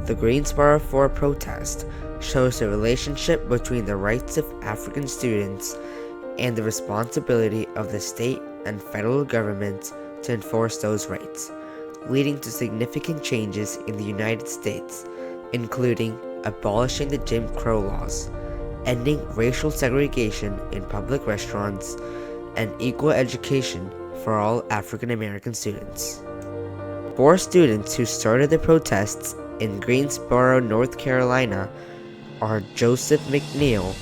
The Greensboro Four protest shows the relationship between the rights of African students and the responsibility of the state and federal governments to enforce those rights, leading to significant changes in the United States, including abolishing the Jim Crow laws, ending racial segregation in public restaurants, and equal education for all African American students. 4 students who started the protests in Greensboro, North Carolina are Joseph McNeil,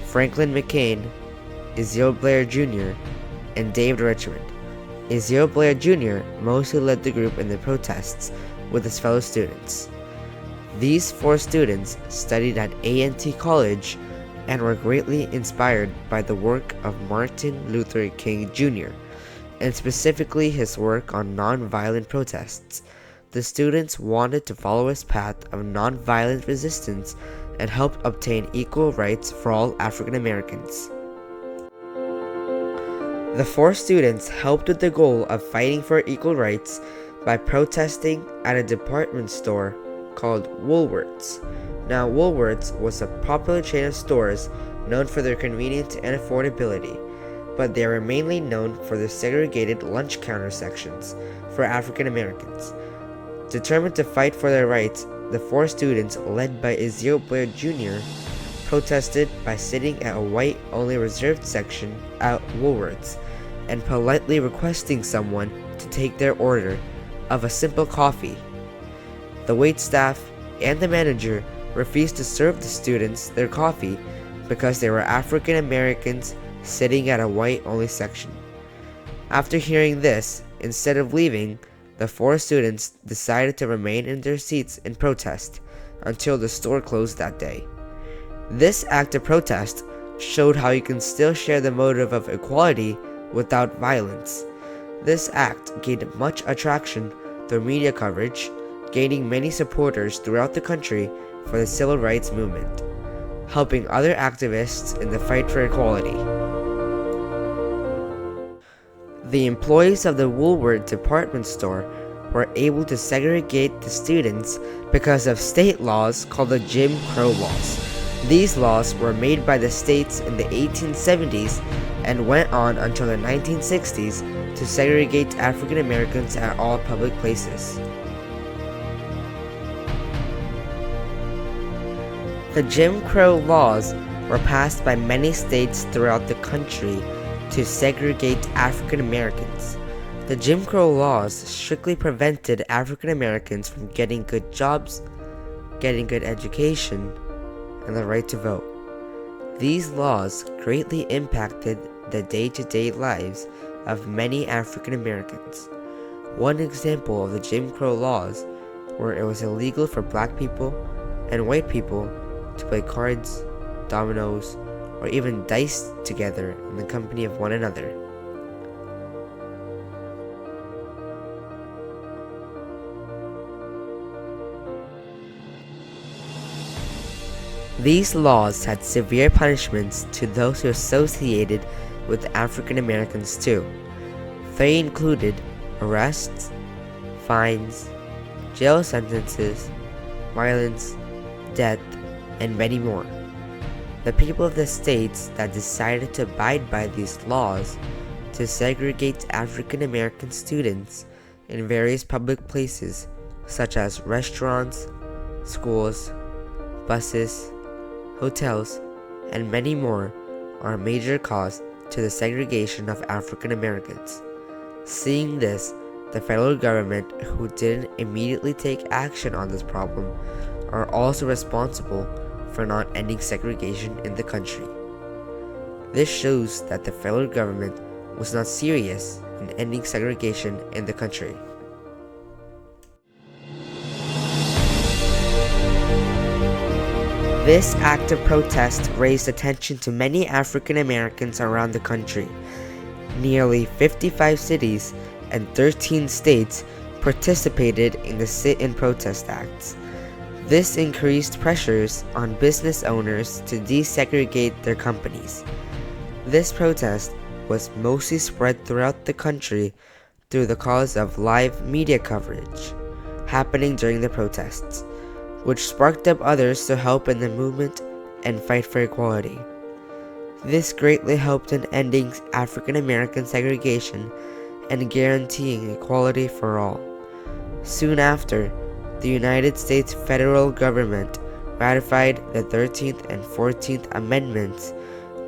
Franklin McCain, Ezeal Blair Jr., and David Richmond. Ezeal Blair Jr. mostly led the group in the protests with his fellow students. These 4 students studied at A&T College and were greatly inspired by the work of Martin Luther King Jr., and specifically his work on nonviolent protests. The students wanted to follow his path of nonviolent resistance and help obtain equal rights for all African Americans. The 4 students helped with the goal of fighting for equal rights by protesting at a department store called Woolworth's. Now, Woolworth's was a popular chain of stores known for their convenience and affordability, but they were mainly known for their segregated lunch counter sections for African Americans. Determined to fight for their rights, the 4 students, led by Ezeal Blair Jr., protested by sitting at a white-only reserved section at Woolworth's and politely requesting someone to take their order of a simple coffee. The waitstaff and the manager refused to serve the students their coffee because they were African Americans sitting at a white-only section. After hearing this, instead of leaving, the 4 students decided to remain in their seats in protest until the store closed that day. This act of protest showed how you can still share the motive of equality without violence. This act gained much attraction through media coverage, gaining many supporters throughout the country for the civil rights movement, helping other activists in the fight for equality. The employees of the Woolworth department store were able to segregate the students because of state laws called the Jim Crow laws. These laws were made by the states in the 1870s and went on until the 1960s to segregate African Americans at all public places. The Jim Crow laws were passed by many states throughout the country to segregate African Americans. The Jim Crow laws strictly prevented African Americans from getting good jobs, getting good education, and the right to vote. These laws greatly impacted the day-to-day lives of many African Americans. One example of the Jim Crow laws where it was illegal for black people and white people to play cards, dominoes, or even dice together in the company of one another. These laws had severe punishments to those who associated with African Americans too. They included arrests, fines, jail sentences, violence, death, and many more. The people of the states that decided to abide by these laws to segregate African American students in various public places such as restaurants, schools, buses, hotels, and many more are a major cause to the segregation of African Americans. Seeing this, the federal government, who didn't immediately take action on this problem, are also responsible for not ending segregation in the country. This shows that the federal government was not serious in ending segregation in the country. This act of protest raised attention to many African Americans around the country. Nearly 55 cities and 13 states participated in the sit-in protest acts. This increased pressures on business owners to desegregate their companies. This protest was mostly spread throughout the country through the cause of live media coverage happening during the protests. which sparked up others to help in the movement and fight for equality. This greatly helped in ending African American segregation and guaranteeing equality for all. Soon after, the United States federal government ratified the 13th and 14th Amendments,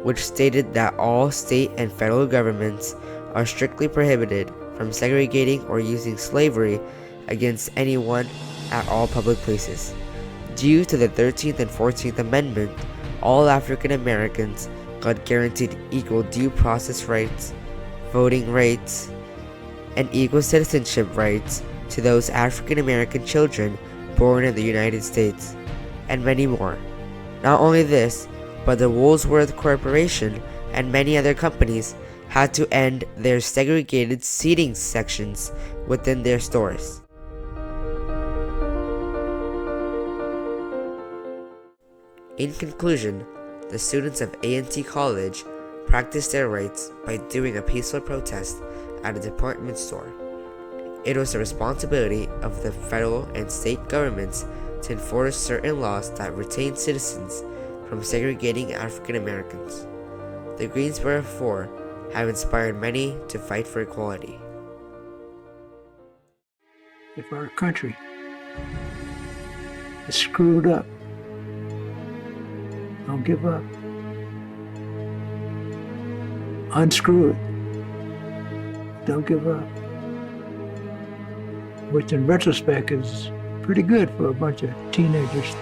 which stated that all state and federal governments are strictly prohibited from segregating or using slavery against anyone at all public places. Due to the 13th and 14th Amendment, all African Americans got guaranteed equal due process rights, voting rights, and equal citizenship rights to those African American children born in the United States, and many more. Not only this, but the Woolworth Corporation and many other companies had to end their segregated seating sections within their stores. In conclusion, the students of A&T College practiced their rights by doing a peaceful protest at a department store. It was the responsibility of the federal and state governments to enforce certain laws that retain citizens from segregating African Americans. The Greensboro Four have inspired many to fight for equality. If our country is screwed up, don't give up. Unscrew it. Don't give up. Which in retrospect is pretty good for a bunch of teenagers